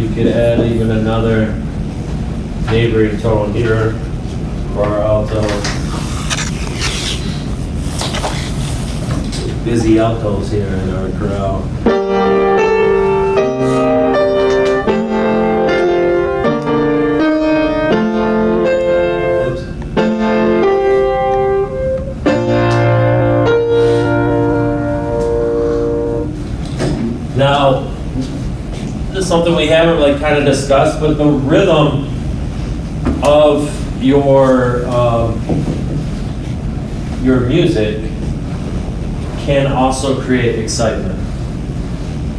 You could add even another neighboring tone here for our alto. Busy altos here in our chorale. Now, this is something we haven't like kind of discussed, but the rhythm of your music can also create excitement,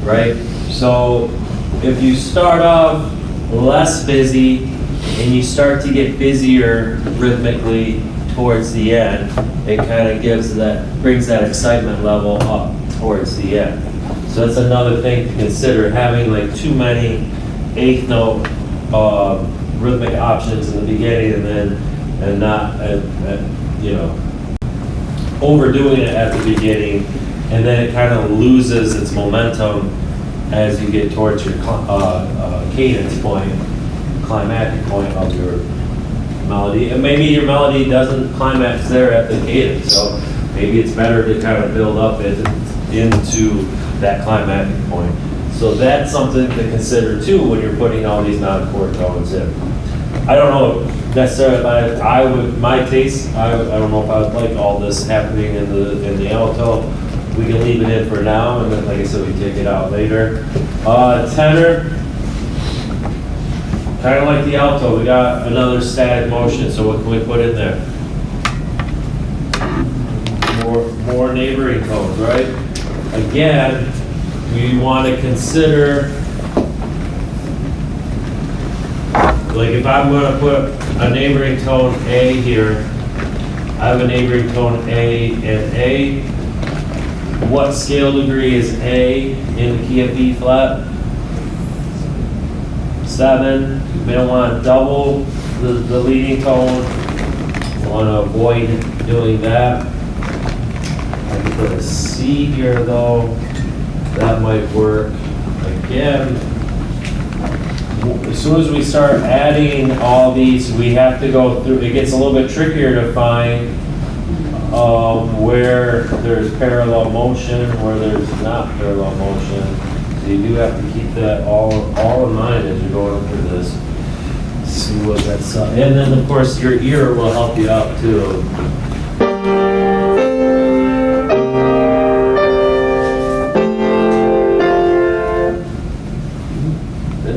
right? So if you start off less busy and you start to get busier rhythmically towards the end, it kind of brings that excitement level up towards the end. So that's another thing to consider, having like too many eighth note rhythmic options in the beginning and not overdoing it at the beginning, and then it kind of loses its momentum as you get towards your cadence point, climactic point of your melody. And maybe your melody doesn't climax there at the cadence, so maybe it's better to kind of build up into that climactic point. So that's something to consider too when you're putting all these non-chord tones in. I don't know necessarily, I would, my taste, I don't know if I would like all this happening in the alto. We can leave it in for now, and then, like I said, we take it out later. Tenor, kind of like the alto, we got another static motion, so what can we put in there? More neighboring tones, right? Again, we want to consider, like if I'm going to put a neighboring tone A here, I have a neighboring tone A and A. What scale degree is A in the key of B flat? 7. We don't want to double the leading tone. We want to avoid doing that. I can put a C here though. That might work. Again, as soon as we start adding all these, we have to go through, it gets a little bit trickier to find where there's parallel motion, where there's not parallel motion. So you do have to keep that all in mind as you're going through this. See what that's, and then of course your ear will help you out too.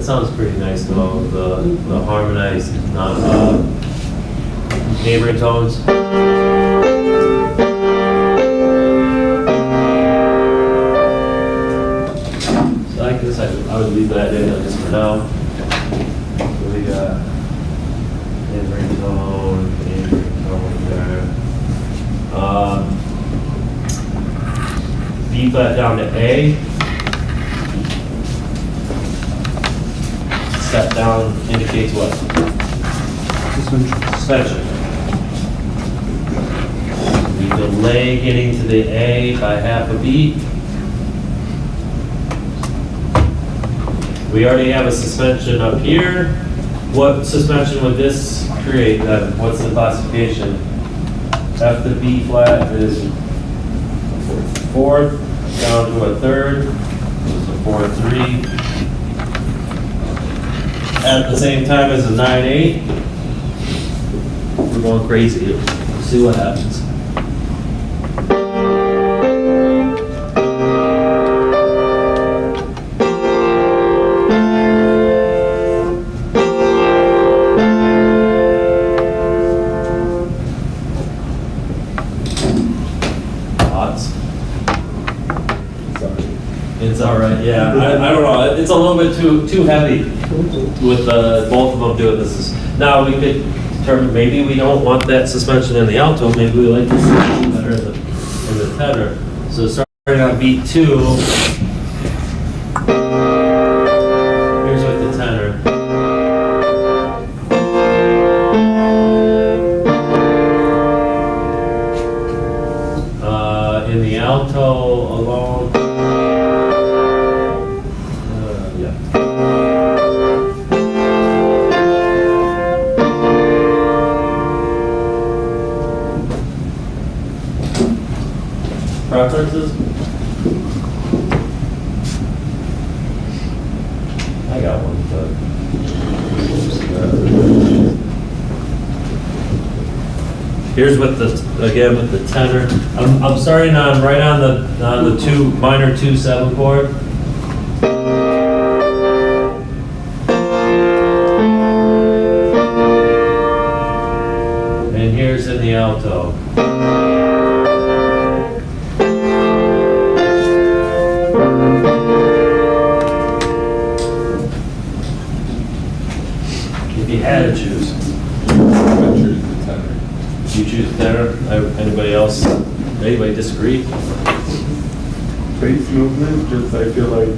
Sounds pretty nice though, the harmonized neighboring tones. So I guess I would leave that in just for now. So we got neighboring tone there. B flat down to A. Step down indicates what? Suspension. We delay getting to the A by half a beat. We already have a suspension up here. What suspension would this create then? What's the classification? F to B flat is 4th, down to a 3rd, so 4-3. At the same time as a 9/8, we're going crazy here. Let's see what happens. Thoughts? It's all right. Yeah, I don't know. It's a little bit too heavy with both of them doing this. Now we could determine maybe we don't want that suspension in the alto. Maybe we like the suspension better in the tenor. So starting on beat 2, here's with the tenor. In the alto alone. Yeah. differences? I got one, but. Here's with the, again, with the tenor. I'm starting on, right on the minor 2/7 chord. And here's in the alto. If you had to choose. You choose tenor. Anybody else? Anybody disagree? Bass movement, just I feel like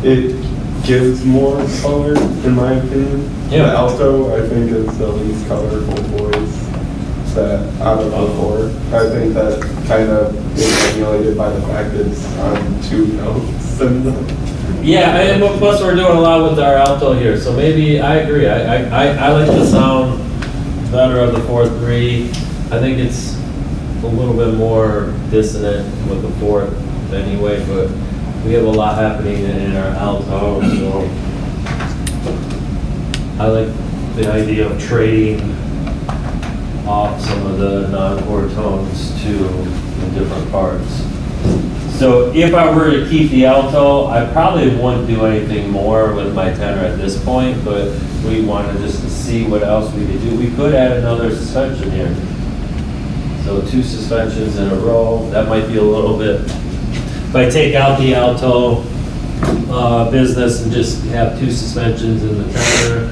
it gives more color, in my opinion. Yeah. The alto, I think, is the least colorful voice that out of the four. I think that kind of is emulated by the fact that it's on 2 notes. Yeah, and plus we're doing a lot with our alto here, so maybe I agree. I like the sound better of the 4/3. I think it's a little bit more dissonant with the 4th anyway, but we have a lot happening in our alto, so I like the idea of trading off some of the non-chord tones to the different parts. So if I were to keep the alto, I probably wouldn't do anything more with my tenor at this point, but we wanted just to see what else we could do. We could add another suspension here. So 2 suspensions in a row, that might be a little bit, if I take out the alto business and just have 2 suspensions in the tenor.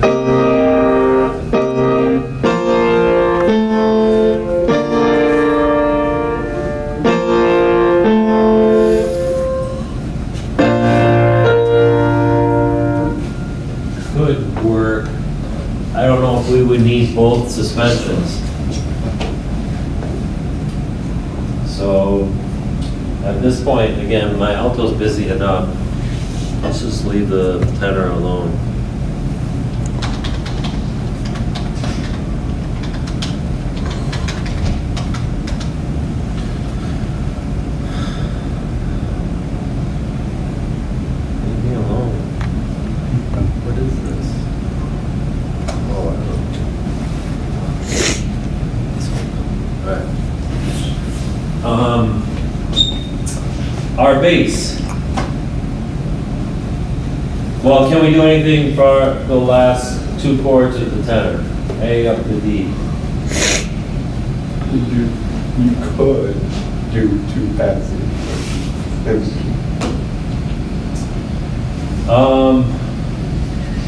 I don't know if we would need both suspensions. So at this point, again, my alto's busy enough. Let's just leave the tenor alone. Leave me alone. What is this? Our bass. Well, can we do anything for the last 2 chords of the tenor? A up to D. You could do 2 passages.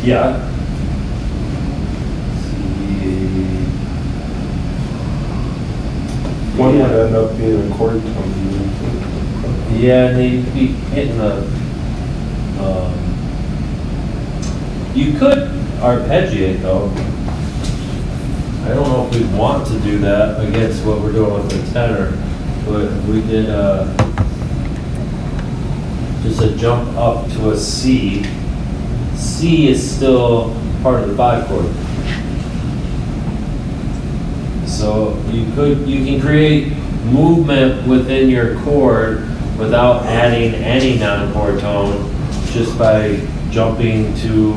Yeah. One would end up being a chord tone. Yeah, and they'd be hitting the, you could arpeggiate though. I don't know if we'd want to do that against what we're doing with the tenor, but if we did just a jump up to a C. C is still part of the 5 chord. So you can create movement within your chord without adding any non-chord tone, just by jumping to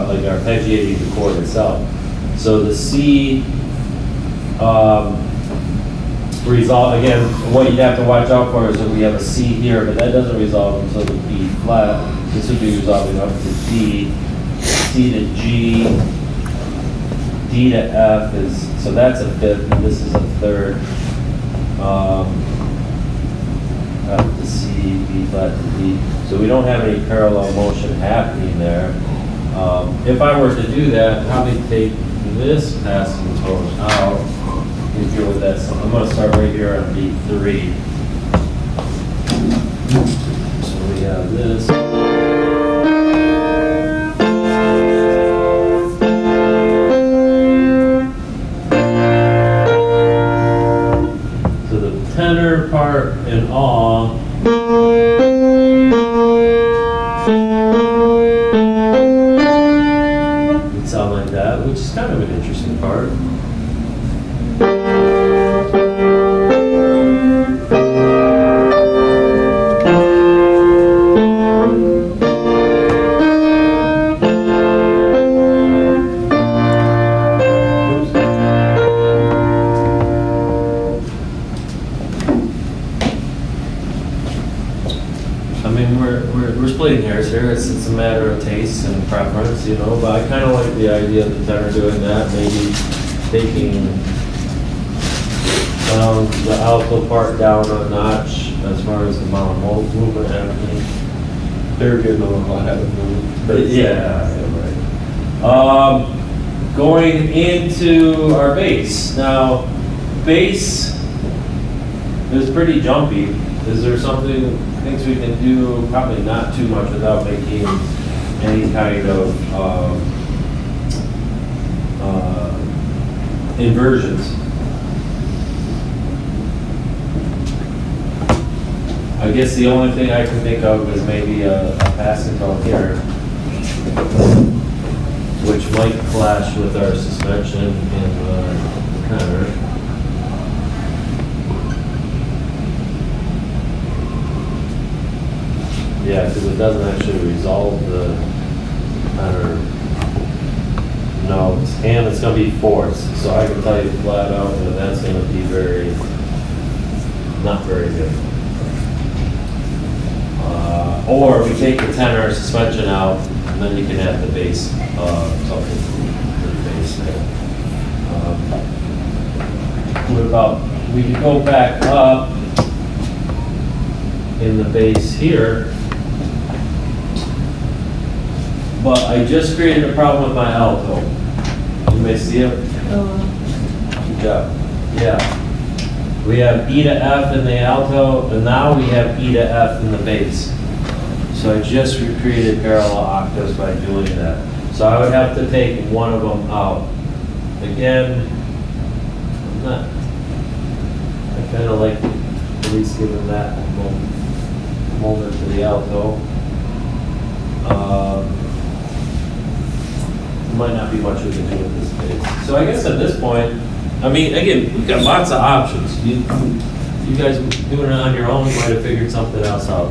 like arpeggiating the chord itself. So the C resolve, again, what you'd have to watch out for is that we have a C here, but that doesn't resolve until the B flat. This would be resolving up to D, C to G, D to F is, so that's a 5th, and this is a 3rd. F to C, B flat to D. So we don't have any parallel motion happening there. If I were to do that, probably take this passing tone out. If you're with that, so I'm going to start right here on B3. So we have this. So the tenor part in all. Would sound like that, which is kind of an interesting part. matter of taste and preference, you know, but I kind of like the idea of the tenor doing that, maybe taking the alto part down a notch as far as the amount of movement happening. They're getting a little ahead of me. Yeah, right. Going into our bass. Now, bass is pretty jumpy. Is there something, things we can do, probably not too much without making any kind of inversions? I guess the only thing I can think of is maybe a passing tone here, which might clash with our suspension and tenor. Yeah, because it doesn't actually resolve the tenor notes, and it's going to be forced. So I can tell you flat out that that's going to be not very good. Or we take the tenor suspension out, and then you can add the bass, something for the bass there. What about, we can go back up in the bass here, but I just created a problem with my alto. You may see it. Good job. Yeah. We have E to F in the alto, and now we have E to F in the bass. So I just recreated parallel octaves by doing that. So I would have to take one of them out. Again, I kind of like at least giving that moment to the alto. Might not be much we can do with this bass. So I guess at this point, I mean, again, we've got lots of options. You guys doing it on your own, you might have figured something else out.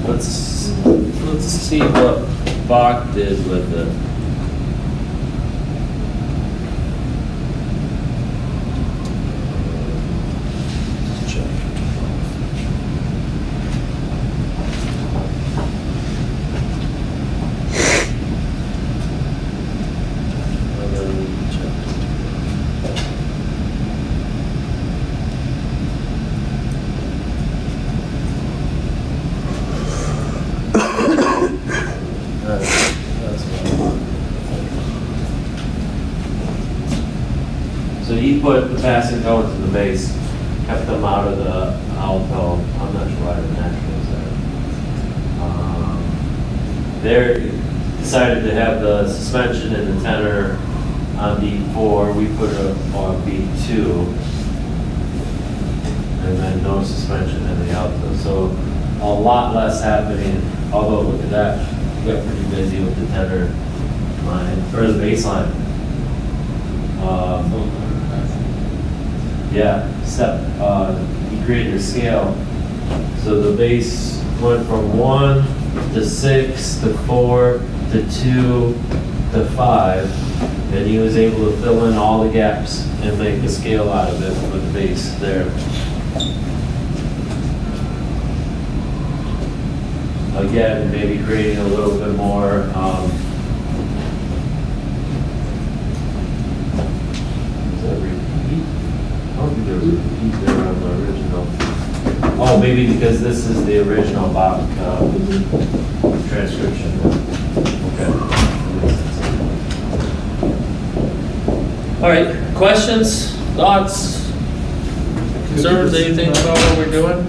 Let's see what Bach did with it. Check. And then check. So he put the passing tones in the bass, kept them out of the alto. I'm not sure why the natural is there. They decided to have the suspension and the tenor on beat 4. We put it on beat 2, and then no suspension in the alto. So a lot less happening. Although look at that, we got pretty busy with the tenor line or the bass line. Yeah, he created a scale. So the bass went from 1 to 6 to 4 to 2 to 5, and he was able to fill in all the gaps and make a scale out of it with the bass there. Again, maybe creating a little bit more there on the original. Oh, maybe because this is the original Bach transcription. Okay. All right. Questions, thoughts, concerns, anything about what we're doing?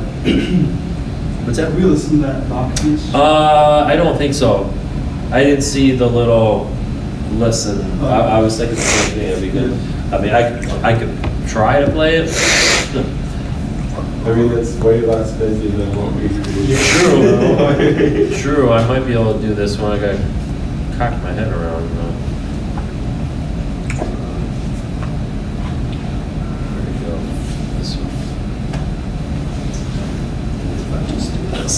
What's that? Have we listened to that Bach piece? I don't think so. I didn't see the little listen. I was thinking the same thing. It'd be good. I mean, I could try to play it. I mean, it's way less busy than what we usually do. True, I might be able to do this when I got cocked my head around. Where to go? This one. If I just do this.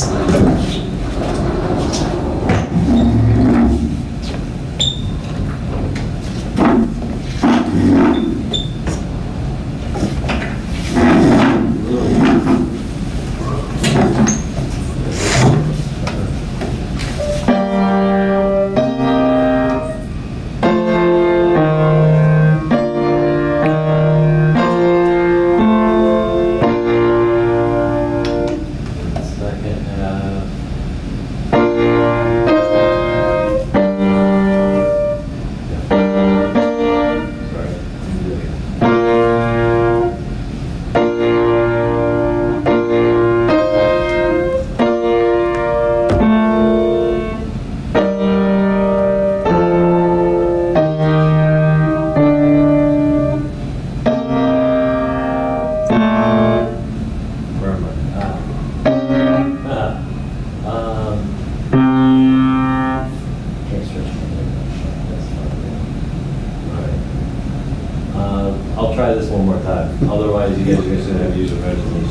I'll try this one more time. Otherwise, you guys are just gonna have to use a resolution.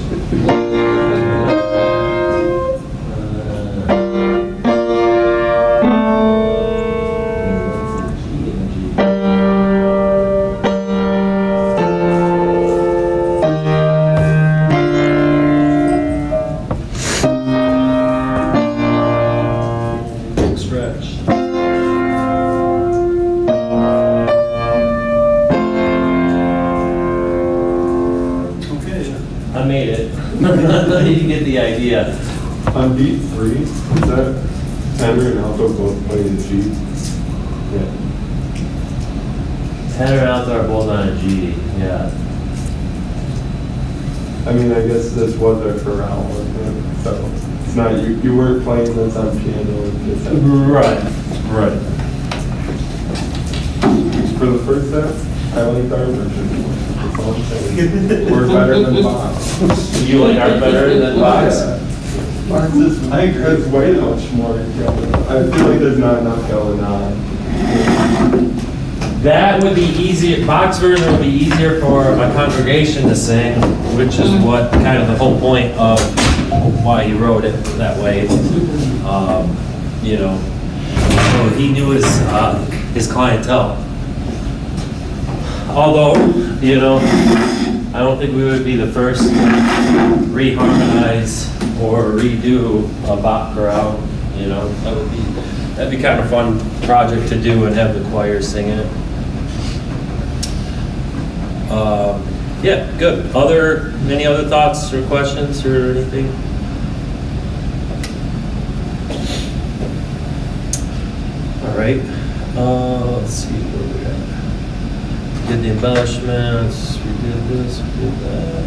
I made it. You get the idea. On beat 3, is that tenor and alto both playing the G? Yeah. Tenor and alto are both on a G, yeah. I mean, I guess this was a chorale, wasn't it? So it's not, you weren't playing this on piano. Just Right. For the first half, I like our version. That's all I'm saying. We're better than Bach. You like art better than Bach's? Bach's is way much more going on. I feel like there's not enough going on. That would be easier, Bach's version would be easier for my congregation to sing, which is what kind of the whole point of why he wrote it that way. You know, so he knew his clientele. Although, you know, I don't think we would be the first to reharmonize or redo a Bach chorale. You know, that'd be kind of a fun project to do and have the choir sing it. Yeah, good. Any other thoughts or questions or anything? All right. Let's see where we're at. Did the embellishments, we did this, we did that.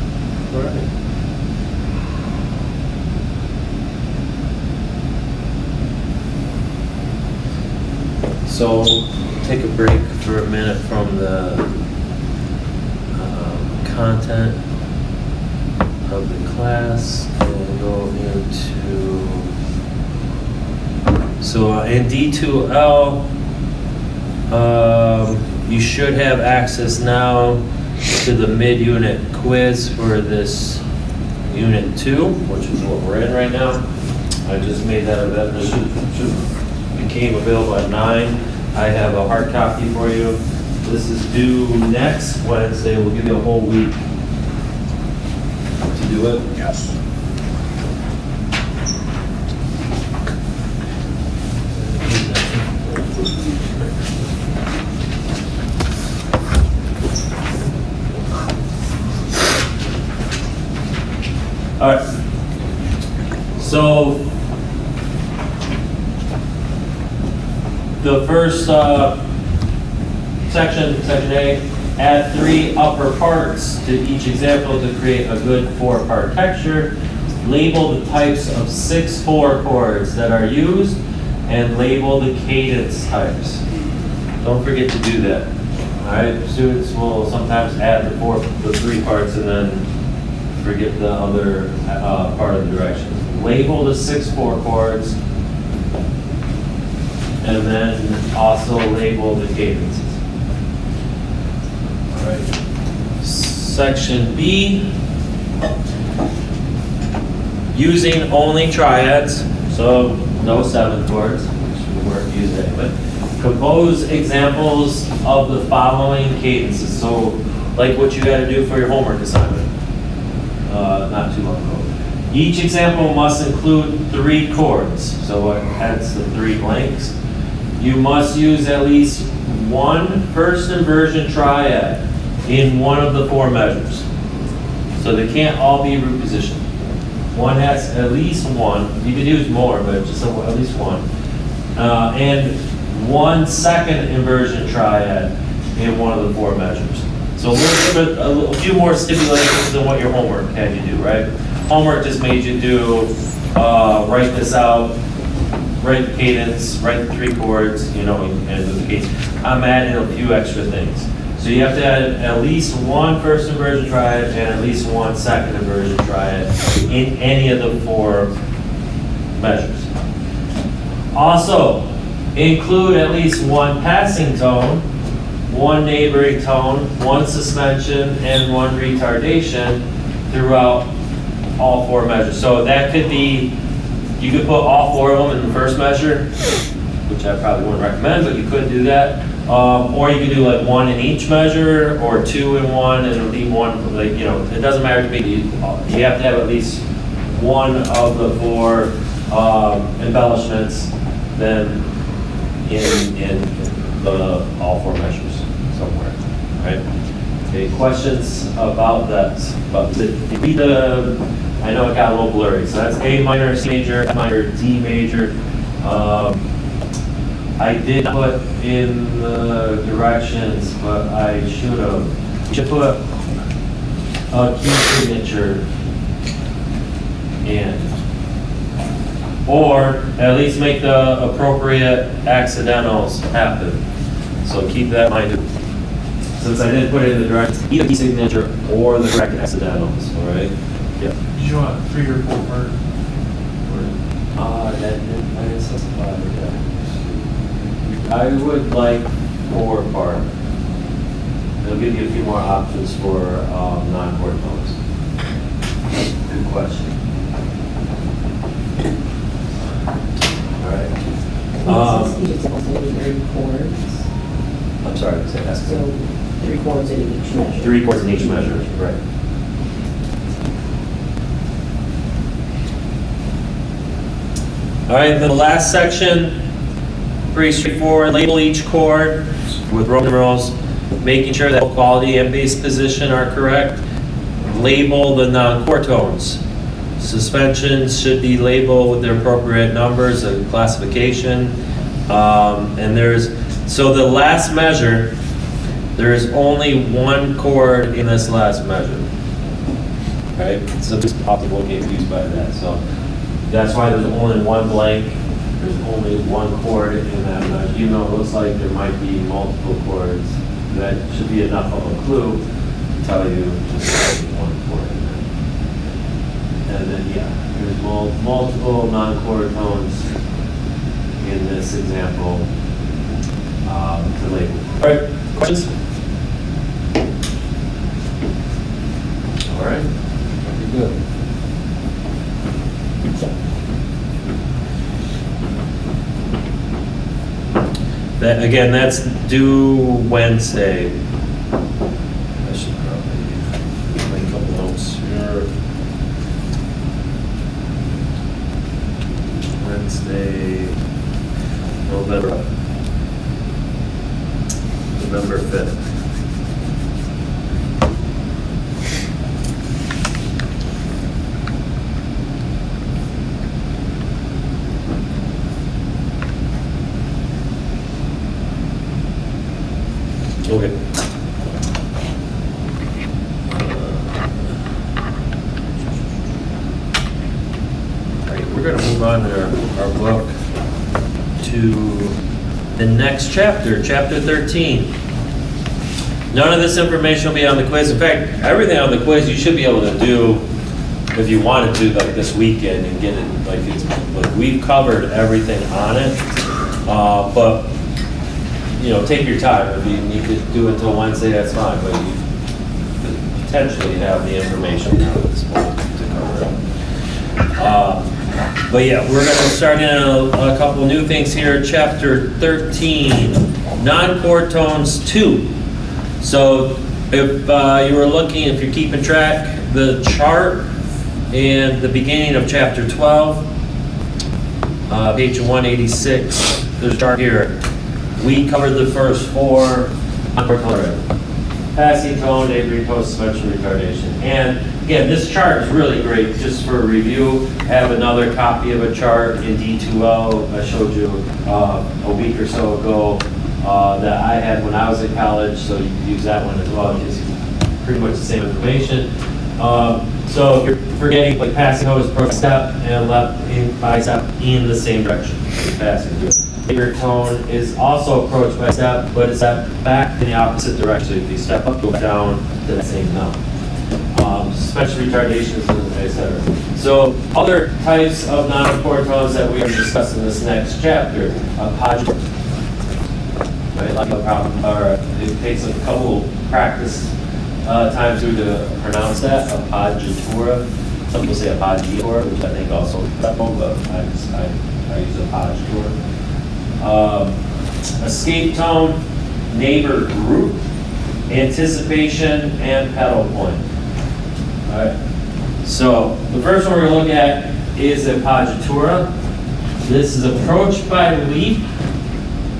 All right. So take a break for a minute from the content of the class and go into, so in D2L, you should have access now to the mid-unit quiz for this Unit 2, which is what we're in right now. I just made that event. This should became available at 9. I have a hard copy for you. This is due next Wednesday. We'll give you a whole week to do it. Yes. All right. So the first section A, add 3 upper parts to each example to create a good 4-part texture. Label the types of 6/4 chords that are used and label the cadence types. Don't forget to do that. All right, students will sometimes add the 3 parts and then forget the other part of the directions. Label the 6/4 chords, and then also label the cadences. All right. Section B, using only triads, so no 7 chords, which we weren't used anyway. Compose examples of the following cadences. So, like what you got to do for your homework assignment, not too long ago. Each example must include 3 chords, so hence the 3 blanks. You must use at least one first inversion triad in one of the 4 measures. So they can't all be root position. One has at least one. You could use more, but just at least one. And one second inversion triad in one of the 4 measures. So a few more stipulations than what your homework had you do, right? Homework just made you do, write this out, write the cadence, write the 3 chords, and the case. I'm adding a few extra things. So you have to add at least one first inversion triad and at least one second inversion triad in any of the 4 measures. Also, include at least one passing tone, one neighboring tone, one suspension, and one retardation throughout all 4 measures. So that could be, you could put all 4 of them in the first measure, which I probably wouldn't recommend, but you could do that. Or you could do like 1 in each measure, or 2 in one, and leave 1, like, it doesn't matter to me. You have to have at least one of the 4 embellishments then in all 4 measures somewhere, right? Okay, questions about that? I know it got a little blurry. So that's A minor, C major, F minor, D major. I did put in the directions, but I should have. You should put a key signature in. Or at least make the appropriate accidentals happen. So keep that in mind. Since I didn't put it in the directions, either key signature or the correct accidentals, all right? Yeah. Did you want 3 or 4 part? I didn't specify that. I would like 4 part. It'll give you a few more options for non-chord tones. Good question. All right. Each example is only 3 chords, I'm sorry, that's so 3 chords in each measure. 3 chords in each measure, right. All right, then the last section, pretty straightforward. Label each chord with Roman numerals, making sure that quality and bass position are correct. Label the non-chord tones. Suspensions should be labeled with their appropriate numbers and classification. So the last measure, there is only 1 chord in this last measure. Right? So just optical get confused by that. So that's why there's only 1 blank. There's only 1 chord in that measure. Even though it looks like there might be multiple chords, that should be enough of a clue to tell you just 1 chord in there. And then, there's multiple non-chord tones in this example to label. All right, questions? All right, very good. That's due Wednesday. I should probably make a couple notes here. Wednesday, November 5th. Okay. All right, we're going to move on to our book to the next chapter, chapter 13. None of this information will be on the quiz. In fact, everything on the quiz you should be able to do if you wanted to, like this weekend and get it, like it's, like we've covered everything on it. But, you know, take your time. If you need to do it until Wednesday, that's fine, but you could potentially have the information now at this point to cover it. But yeah, we're gonna start in a couple new things here. Chapter 13, non-chord tones 2. So if you were looking, if you're keeping track, the chart in the beginning of chapter 12, page 186, there's a chart here. We covered the first 4 non-chord tones: passing tone, neighboring tone, suspension, retardation. And again, this chart is really great just for review. I have another copy of a chart in D2L I showed you a week or so ago that I had when I was in college, so you can use that one as well. It gives you pretty much the same information. So if you're forgetting, like passing tone is approach step and left in by step in the same direction. Passing through. Neighbor tone is also approached by step, but it's step back in the opposite direction. So if you step up, go down to the same note. Suspension, retardations, etc. So other types of non-chord tones that we are discussing in this next chapter, appoggiatura. Right, like a problem, or it takes a couple practice times to pronounce that, appoggiatura. Some people say appoggiatura, which I think also is simple, but I use appoggiatura. Escape tone, neighbor group, anticipation, and pedal point. All right. So the first one we're going to look at is appoggiatura. This is approached by leap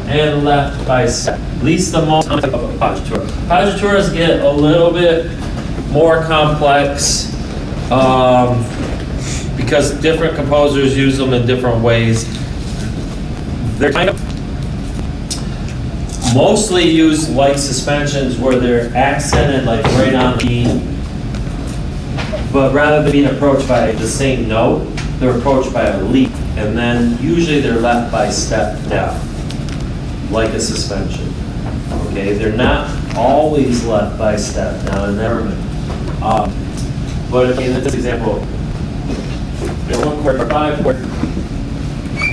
and left by step. At least the most of appoggiatura. Appoggiaturas get a little bit more complex because different composers use them in different ways. They're kind of mostly used like suspensions where they're accented like right on the beat, but rather than being approached by the same note, they're approached by a leap, and then usually they're left by step down, like a suspension. Okay, they're not always left by step down, and never mind. But in this example, in 1 chord or 5 chord,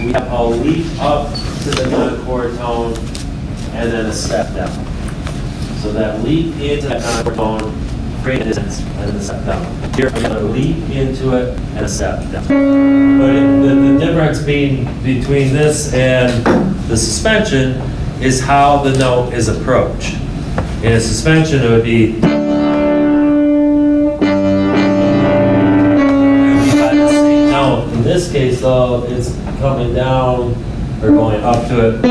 we have a leap up to the non-chord tone and then a step down. So that leap into that non-chord tone creates a distance and then a step down. Here I'm going to leap into it and a step down. But the difference between this and the suspension is how the note is approached. In a suspension, it would be. In this case, though, it's coming down or going up to it.